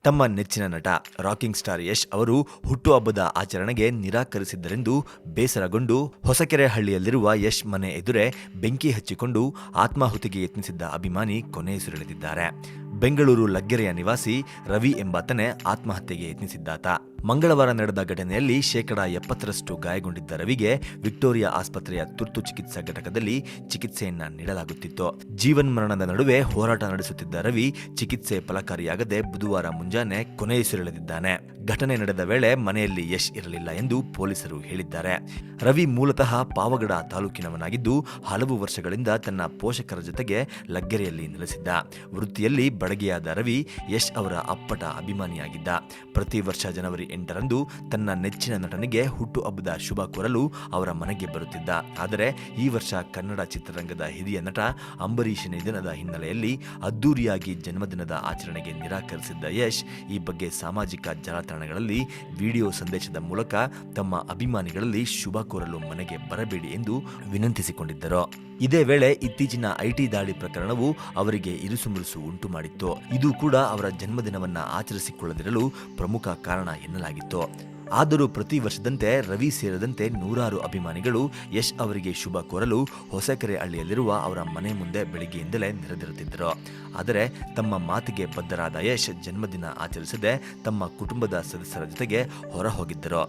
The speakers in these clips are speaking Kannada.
ತಮ್ಮ ನೆಚ್ಚಿನ ನಟ ರಾಕಿಂಗ್ ಸ್ಟಾರ್ ಯಶ್ ಅವರು ಹುಟ್ಟುಹಬ್ಬದ ಆಚರಣೆಗೆ ನಿರಾಕರಿಸಿದ್ದರೆಂದು ಬೇಸರಗೊಂಡು ಹೊಸಕೆರೆಹಳ್ಳಿಯಲ್ಲಿರುವ ಯಶ್ ಮನೆ ಎದುರೇ ಬೆಂಕಿ ಹಚ್ಚಿಕೊಂಡು ಆತ್ಮಾಹುತಿಗೆ ಯತ್ನಿಸಿದ್ದ ಅಭಿಮಾನಿ ಕೊನೆಯುಸಿರೆಳೆದಿದ್ದಾರೆ. ಬೆಂಗಳೂರು ಲಗ್ಗೆರೆಯ ನಿವಾಸಿ ರವಿ ಎಂಬಾತನೇ ಆತ್ಮಹತ್ಯೆಗೆ ಯತ್ನಿಸಿದ್ದಾತ. ಮಂಗಳವಾರ ನಡೆದ ಘಟನೆಯಲ್ಲಿ 70% ಗಾಯಗೊಂಡಿದ್ದ ರವಿಗೆ ವಿಕ್ಟೋರಿಯಾ ಆಸ್ಪತ್ರೆಯ ತುರ್ತು ಚಿಕಿತ್ಸಾ ಘಟಕದಲ್ಲಿ ಚಿಕಿತ್ಸೆಯನ್ನ ನೀಡಲಾಗುತ್ತಿತ್ತು. ಜೀವನ್ಮರಣದ ನಡುವೆ ಹೋರಾಟ ನಡೆಸುತ್ತಿದ್ದ ರವಿ ಚಿಕಿತ್ಸೆ ಫಲಕಾರಿಯಾಗದೆ ಬುಧವಾರ ಮುಂಜಾನೆ ಕೊನೆಯುಸಿರೆಳೆದಿದ್ದಾನೆ. ಘಟನೆ ನಡೆದ ವೇಳೆ ಮನೆಯಲ್ಲಿ ಯಶ್ ಇರಲಿಲ್ಲ ಎಂದು ಪೊಲೀಸರು ಹೇಳಿದ್ದಾರೆ. ರವಿ ಮೂಲತಃ ಪಾವಗಡ ತಾಲೂಕಿನವನಾಗಿದ್ದು ಹಲವು ವರ್ಷಗಳಿಂದ ತನ್ನ ಪೋಷಕರ ಜೊತೆಗೆ ಲಗ್ಗೆರೆಯಲ್ಲಿ ನೆಲೆಸಿದ್ದ. ವೃತ್ತಿಯಲ್ಲಿ ಬಡಗಿಯಾದ ರವಿ ಯಶ್ ಅವರ ಅಪ್ಪಟ ಅಭಿಮಾನಿಯಾಗಿದ್ದ. ಪ್ರತಿ ವರ್ಷ ಜನವರಿ 8ರಂದು ತನ್ನ ನೆಚ್ಚಿನ ನಟನಿಗೆ ಹುಟ್ಟುಹಬ್ಬದ ಶುಭ ಕೋರಲು ಅವರ ಮನೆಗೆ ಬರುತ್ತಿದ್ದ. ಆದರೆ ಈ ವರ್ಷ ಕನ್ನಡ ಚಿತ್ರರಂಗದ ಹಿರಿಯ ನಟ ಅಂಬರೀಷ್ ನಿಧನದ ಹಿನ್ನೆಲೆಯಲ್ಲಿ ಅದ್ದೂರಿಯಾಗಿ ಜನ್ಮದಿನದ ಆಚರಣೆಗೆ ನಿರಾಕರಿಸಿದ್ದ ಯಶ್ ಈ ಬಗ್ಗೆ ಸಾಮಾಜಿಕ ಜಾಲತಾಣಗಳಲ್ಲಿ ವಿಡಿಯೋ ಸಂದೇಶದ ಮೂಲಕ ತಮ್ಮ ಅಭಿಮಾನಿಗಳಲ್ಲಿ ಶುಭ ಕೋರಲು ಮನೆಗೆ ಬರಬೇಡಿ ಎಂದು ವಿನಂತಿಸಿಕೊಂಡಿದ್ದರು. ಇದೇ ವೇಳೆ ಇತ್ತೀಚಿನ ಐಟಿ ದಾಳಿ ಪ್ರಕರಣವು ಅವರಿಗೆ ಇರುಸುಮುರುಸು ಉಂಟು ಮಾಡಿತ್ತು. ಇದು ಕೂಡ ಅವರ ಜನ್ಮದಿನವನ್ನ ಆಚರಿಸಿಕೊಳ್ಳದಿರಲು ಪ್ರಮುಖ ಕಾರಣ ಎನ್ನಲಾಗಿತ್ತು. ಆದರೂ ಪ್ರತಿ ವರ್ಷದಂತೆ ರವಿ ಸೇರಿದಂತೆ ನೂರಾರು ಅಭಿಮಾನಿಗಳು ಯಶ್ ಅವರಿಗೆ ಶುಭ ಕೋರಲು ಹೊಸಕೆರೆಹಳ್ಳಿಯಲ್ಲಿರುವ ಅವರ ಮನೆ ಮುಂದೆ ಬೆಳಿಗ್ಗೆಯಿಂದಲೇ ನೆರೆದಿರುತ್ತಿದ್ದರು. ಆದರೆ ತಮ್ಮ ಮಾತಿಗೆ ಬದ್ಧರಾದ ಯಶ್ ಜನ್ಮದಿನ ಆಚರಿಸದೆ ತಮ್ಮ ಕುಟುಂಬದ ಸದಸ್ಯರ ಜೊತೆಗೆ ಹೊರ ಹೋಗಿದ್ದರು.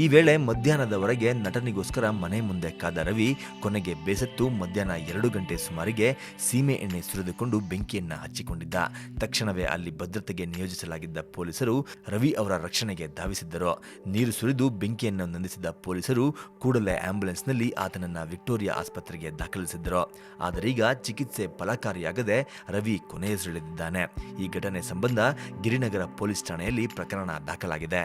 ಈ ವೇಳೆ ಮಧ್ಯಾಹ್ನದವರೆಗೆ ನಟನಿಗೋಸ್ಕರ ಮನೆ ಮುಂದೆ ಕಾದ ರವಿ ಕೊನೆಗೆ ಬೇಸತ್ತು ಮಧ್ಯಾಹ್ನ 2 ಗಂಟೆ ಸುಮಾರಿಗೆ ಸೀಮೆ ಎಣ್ಣೆ ಸುರಿದುಕೊಂಡು ಬೆಂಕಿಯನ್ನ ಹಚ್ಚಿಕೊಂಡಿದ್ದ. ತಕ್ಷಣವೇ ಅಲ್ಲಿ ಭದ್ರತೆಗೆ ನಿಯೋಜಿಸಲಾಗಿದ್ದ ಪೊಲೀಸರು ರವಿ ಅವರ ರಕ್ಷಣೆಗೆ ಧಾವಿಸಿದ್ದರು. ನೀರು ಸುರಿದು ಬೆಂಕಿಯನ್ನು ನಂದಿಸಿದ ಪೊಲೀಸರು ಕೂಡಲೇ ಆಂಬ್ಯುಲೆನ್ಸ್ನಲ್ಲಿ ಆತನನ್ನ ವಿಕ್ಟೋರಿಯಾ ಆಸ್ಪತ್ರೆಗೆ ದಾಖಲಿಸಿದ್ದರು. ಆದರೀಗ ಚಿಕಿತ್ಸೆ ಫಲಕಾರಿಯಾಗದೆ ರವಿ ಕೊನೆಯುಸಿರೆಳೆದಿದ್ದಾನೆ. ಈ ಘಟನೆ ಸಂಬಂಧ ಗಿರಿನಗರ ಪೊಲೀಸ್ ಠಾಣೆಯಲ್ಲಿ ಪ್ರಕರಣ ದಾಖಲಾಗಿದೆ.